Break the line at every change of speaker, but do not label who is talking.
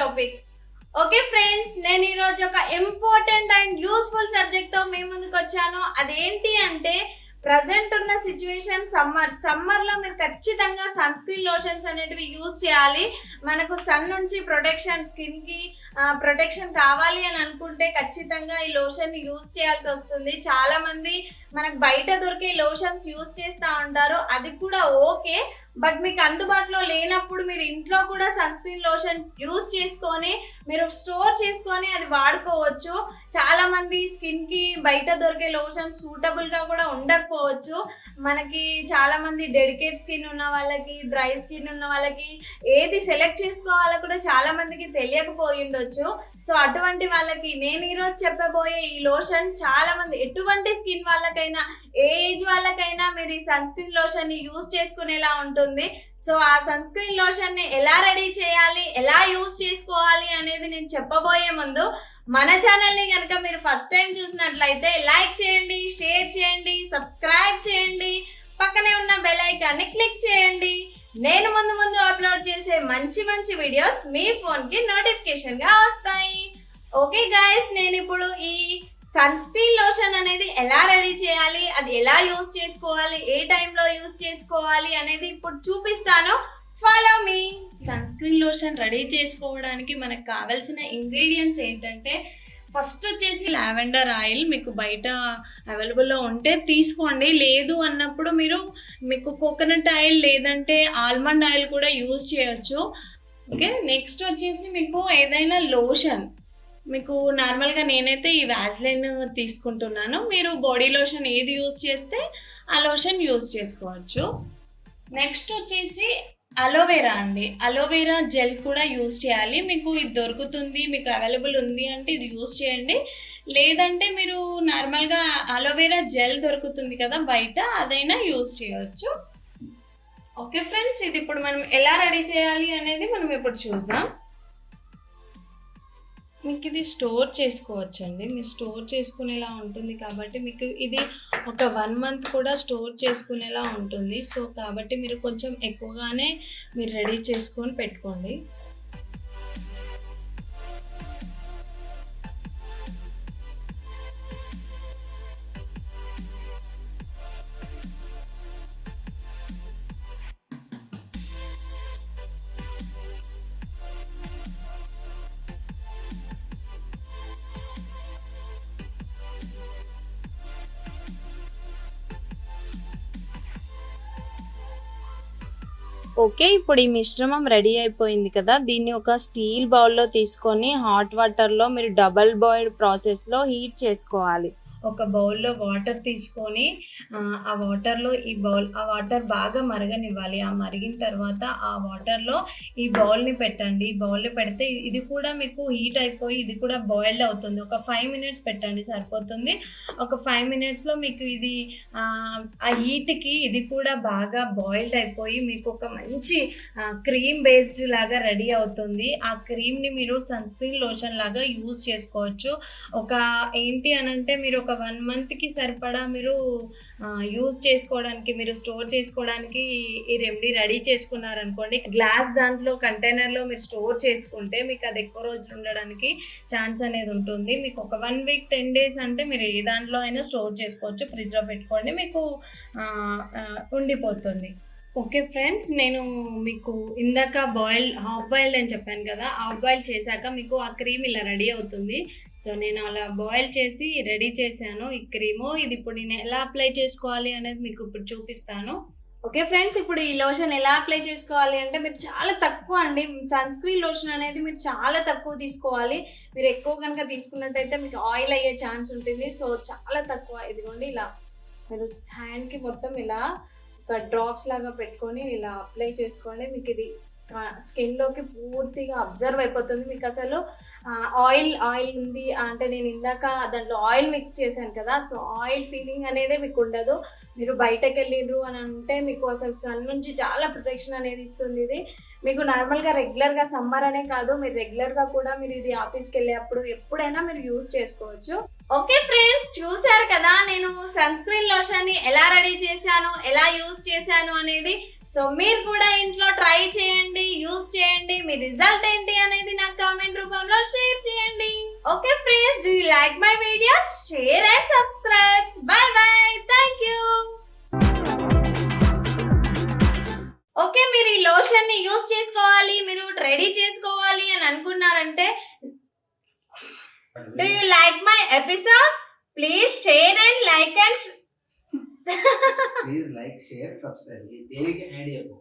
Topics. Okay friends, నేను ఈరోజు ఒక ఇంపార్టెంట్ అండ్ యూస్ఫుల్ సబ్జెక్ట్తో మీ ముందుకు వచ్చాను. అదేంటి అంటే ప్రజెంట్ ఉన్న సిచ్యువేషన్ సమ్మర్లో మీరు ఖచ్చితంగా సన్ స్క్రీన్ లోషన్స్ అనేటివి యూజ్ చేయాలి. మనకు సన్ నుంచి ప్రొటెక్షన్, స్కిన్కి ప్రొటెక్షన్ కావాలి అని అనుకుంటే ఖచ్చితంగా ఈ లోషన్ యూజ్ చేయాల్సి వస్తుంది. చాలామంది మనకు బయట దొరికే లోషన్స్ యూజ్ చేస్తూ ఉంటారు, అది కూడా ఓకే. బట్ మీకు అందుబాటులో లేనప్పుడు మీరు ఇంట్లో కూడా సన్ స్క్రీన్ లోషన్ యూజ్ చేసుకొని మీరు స్టోర్ చేసుకొని అది వాడుకోవచ్చు. చాలామంది స్కిన్కి బయట దొరికే లోషన్ సూటబుల్గా కూడా ఉండకపోవచ్చు. మనకి చాలామంది డెడికేట్ స్కిన్ ఉన్న వాళ్ళకి, డ్రై స్కిన్ ఉన్న వాళ్ళకి ఏది సెలెక్ట్ చేసుకోవాలో కూడా చాలామందికి తెలియకపోయి ఉండొచ్చు. సో అటువంటి వాళ్ళకి నేను ఈరోజు చెప్పబోయే ఈ లోషన్ చాలామంది ఎటువంటి స్కిన్ వాళ్ళకైనా, ఏ ఏజ్ వాళ్ళకైనా మీరు ఈ సన్ స్క్రీన్ లోషన్ని యూజ్ చేసుకునేలా ఉంటుంది. సో ఆ సన్ స్క్రీన్ లోషన్ని ఎలా రెడీ చేయాలి, ఎలా యూజ్ చేసుకోవాలి అనేది నేను చెప్పబోయే ముందు మన ఛానల్ని కనుక మీరు ఫస్ట్ టైం చూసినట్లయితే లైక్ చేయండి, షేర్ చేయండి, సబ్స్క్రైబ్ చేయండి, పక్కనే ఉన్న బెల్ ఐకాన్ని క్లిక్ చేయండి. నేను ముందు అప్లోడ్ చేసే మంచి వీడియోస్ మీ ఫోన్కి నోటిఫికేషన్గా వస్తాయి. ఓకే గైస్, నేను ఇప్పుడు ఈ సన్ స్క్రీన్ లోషన్ అనేది ఎలా రెడీ చేయాలి, అది ఎలా యూజ్ చేసుకోవాలి, ఏ టైంలో యూజ్ చేసుకోవాలి అనేది ఇప్పుడు చూపిస్తాను. Follow me. Sunscreen lotion ready చేసుకోవడానికి మనకు కావాల్సిన ఇంగ్రీడియంట్స్ ఏంటంటే, ఫస్ట్ వచ్చేసి లావెండర్ ఆయిల్. మీకు బయట అవైలబుల్లో ఉంటే తీసుకోండి, లేదు అన్నప్పుడు మీకు కోకోనట్ ఆయిల్ లేదంటే ఆల్మండ్ ఆయిల్ కూడా యూజ్ చేయొచ్చు. ఓకే, నెక్స్ట్ వచ్చేసి మీకు ఏదైనా లోషన్, మీకు నార్మల్గా నేనైతే ఈ వ్యాజ్లైన్ తీసుకుంటున్నాను. మీరు బాడీ లోషన్ ఏది యూజ్ చేస్తే ఆ లోషన్ యూజ్ చేసుకోవచ్చు. నెక్స్ట్ వచ్చేసి అలోవెరా అండి. అలోవెరా జెల్ కూడా యూజ్ చేయాలి. మీకు ఇది దొరుకుతుంది, మీకు అవైలబుల్ ఉంది అంటే ఇది యూజ్ చేయండి. లేదంటే మీరు నార్మల్గా అలోవెరా జెల్ దొరుకుతుంది కదా బయట, అదైనా యూజ్ చేయవచ్చు. ఓకే ఫ్రెండ్స్, ఇది ఇప్పుడు మనం ఎలా రెడీ చేయాలి అనేది మనం ఇప్పుడు చూద్దాం. మీకు ఇది స్టోర్ చేసుకోవచ్చు అండి. మీరు స్టోర్ చేసుకునేలా ఉంటుంది కాబట్టి మీకు ఇది ఒక 1 month కూడా స్టోర్ చేసుకునేలా ఉంటుంది. సో కాబట్టి మీరు కొంచెం ఎక్కువగానే మీరు రెడీ చేసుకొని పెట్టుకోండి. ఓకే, ఇప్పుడు ఈ మిశ్రమం రెడీ అయిపోయింది కదా, దీన్ని ఒక స్టీల్ బౌల్లో తీసుకొని హాట్ వాటర్లో మీరు డబల్ బాయిల్డ్ ప్రాసెస్లో హీట్ చేసుకోవాలి. ఒక బౌల్లో వాటర్ తీసుకొని ఆ వాటర్లో ఆ వాటర్ బాగా మరగనివ్వాలి. ఆ మరిగిన తర్వాత ఆ వాటర్లో ఈ బౌల్ని పెట్టండి. ఈ బౌల్ని పెడితే ఇది కూడా మీకు హీట్ అయిపోయి ఇది కూడా బాయిల్డ్ అవుతుంది. ఒక 5 minutes పెట్టండి, సరిపోతుంది. ఒక 5 minutesలో మీకు ఇది ఆ హీట్కి ఇది కూడా బాగా బాయిల్డ్ అయిపోయి మీకు ఒక మంచి క్రీమ్ బేస్డ్ లాగా రెడీ అవుతుంది. ఆ క్రీమ్ని మీరు సన్ స్క్రీన్ లోషన్ లాగా యూజ్ చేసుకోవచ్చు. ఏంటి అనంటే మీరు ఒక 1 monthకి సరిపడా మీరు యూజ్ చేసుకోవడానికి, మీరు స్టోర్ చేసుకోవడానికి ఈ రెమెడీ రెడీ చేసుకున్నారనుకోండి, గ్లాస్ దాంట్లో కంటైనర్లో మీరు స్టోర్ చేసుకుంటే మీకు అది ఎక్కువ రోజులు ఉండడానికి ఛాన్స్ అనేది ఉంటుంది. మీకు ఒక 1 week 10 days అంటే మీరు ఏ దాంట్లో అయినా స్టోర్ చేసుకోవచ్చు. ఫ్రిడ్జ్లో పెట్టుకోండి, మీకు ఉండిపోతుంది. ఓకే ఫ్రెండ్స్, నేను మీకు ఇందాక హాఫ్ బాయిల్డ్ అని చెప్పాను కదా, హాఫ్ బాయిల్ చేశాక మీకు ఆ క్రీమ్ ఇలా రెడీ అవుతుంది. సో నేను అలా బాయిల్ చేసి రెడీ చేశాను ఈ క్రీము. ఇది ఇప్పుడు నేను ఎలా అప్లై చేసుకోవాలి అనేది మీకు ఇప్పుడు చూపిస్తాను. ఓకే ఫ్రెండ్స్, ఇప్పుడు ఈ లోషన్ ఎలా అప్లై చేసుకోవాలి అంటే మీరు చాలా తక్కువ అండి, సన్ స్క్రీన్ లోషన్ అనేది మీరు చాలా తక్కువ తీసుకోవాలి. మీరు ఎక్కువ కనుక తీసుకున్నట్టయితే మీకు ఆయిల్ అయ్యే ఛాన్స్ ఉంటుంది. సో చాలా తక్కువ. ఇదిగోండి, ఇలా మీరు హ్యాండ్కి మొత్తం ఇలా ఒక డ్రాప్స్ లాగా పెట్టుకొని ఇలా అప్లై చేసుకోండి. మీకు ఇది స్కిన్లోకి పూర్తిగా అబ్జర్వ్ అయిపోతుంది. మీకు అసలు ఆయిల్ ఉంది అంటే నేను ఇందాక దాంట్లో ఆయిల్ మిక్స్ చేశాను కదా, సో ఆయిల్ ఫీలింగ్ అనేది మీకు ఉండదు. మీరు బయటకు వెళ్ళిండ్రు అని అంటే మీకు అసలు సన్ నుంచి చాలా ప్రొటెక్షన్ అనేది ఇస్తుంది. ఇది మీకు నార్మల్గా రెగ్యులర్గా సమ్మర్ అనే కాదు, మీరు రెగ్యులర్గా కూడా మీరు ఇది ఆఫీస్కి వెళ్ళేటప్పుడు ఎప్పుడైనా మీరు యూజ్ చేసుకోవచ్చు. ఓకే ఫ్రెండ్స్, చూసారు కదా నేను సన్ స్క్రీన్ లోషన్ ని ఎలా రెడీ చేశాను, ఎలా యూజ్ చేశాను అనేది. సో మీరు కూడా ఇంట్లో ట్రై చేయండి, యూజ్ చేయండి. మీ రిజల్ట్ ఏంటి అనేది నాకు కామెంట్ రూపంలో షేర్ చేయండి. Okay friends, do you like my videos? Share and subscribe. By by, thank you. Okay, మీరు ఈ లోషన్ ని యూజ్ చేసుకోవాలి, మీరు రెడీ చేసుకోవాలి అని అనుకున్నారంటే, do you like my episode? Please share and like and
please like, share, subscribe. ये देवी के idea को